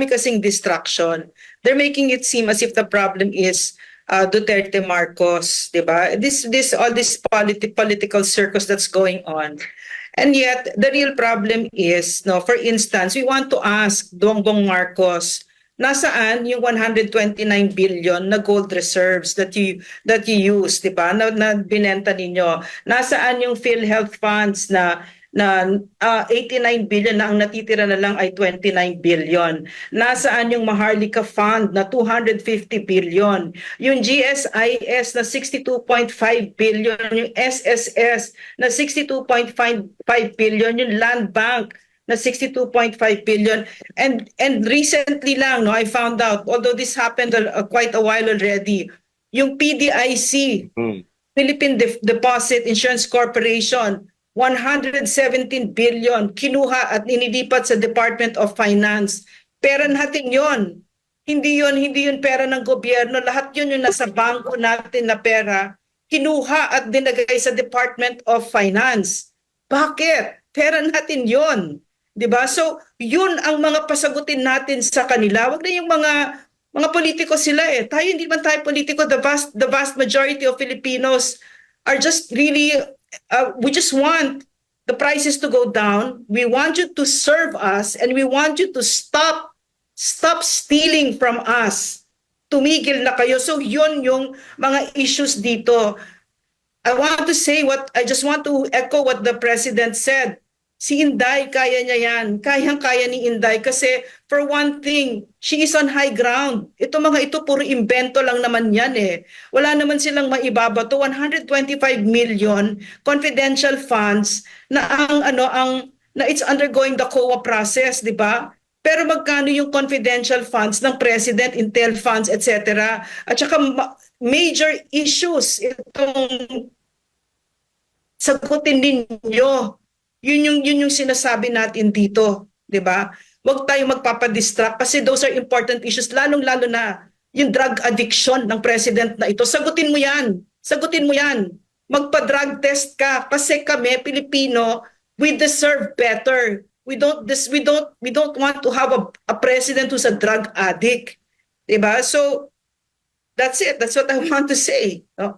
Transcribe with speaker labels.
Speaker 1: kasing distraction. They're making it seem as if the problem is Duterte Marcos, di ba? All this political circus that's going on. And yet, the real problem is, no, for instance, we want to ask Bongbong Marcos, nasaan yung 129 billion na gold reserves that you use, di ba? Na binenta ninyo. Nasaan yung PhilHealth funds na 89 billion na ang natitira na lang ay 29 billion. Nasaan yung Maharlika Fund na 250 billion? Yung GSIS na 62.5 billion, yung SSS na 62.5 billion, yung Land Bank na 62.5 billion. And recently lang, no, I found out, although this happened quite a while already, yung PDIC, Philippine Deposit Insurance Corporation, 117 billion kinuha at inilipat sa Department of Finance. Pera natin yon. Hindi yun pera ng gobyerno. Lahat yun yung nasa bangko natin na pera, kinuha at dinagay sa Department of Finance. Bakit? Pera natin yon. 'Di ba? So, yun ang mga pasagutin natin sa kanila. Wag na yung mga politiko sila eh. Tayo hindi man tayo politiko. The vast majority of Filipinos are just really we just want the prices to go down. We want you to serve us and we want you to stop stealing from us. Tumigil na kayo. So yun yung mga issues dito. I just want to echo what the President said. Si Inday, kaya niya yan. Kayang-kaya ni Inday kasi for one thing, she is on high ground. Ito mga ito, puro invento lang naman yan eh. Wala naman silang maibabato. 125 million confidential funds na na it's undergoing the COA process, di ba? Pero magkano yung confidential funds ng President, Intel funds, etc. At saka major issues itong sagutin ninyo. Yun yung sinasabi natin dito, 'di ba? Huwag tayong magpapadistract kasi those are important issues, lalong-lalo na yung drug addiction ng president na ito. Sagutin mo 'yan. Sagutin mo 'yan. Magpa-drug test ka kasi kami Pilipino, we deserve better. We don't want to have a president who's a drug addict. 'Di ba? So that's it. That's what I want to say. No?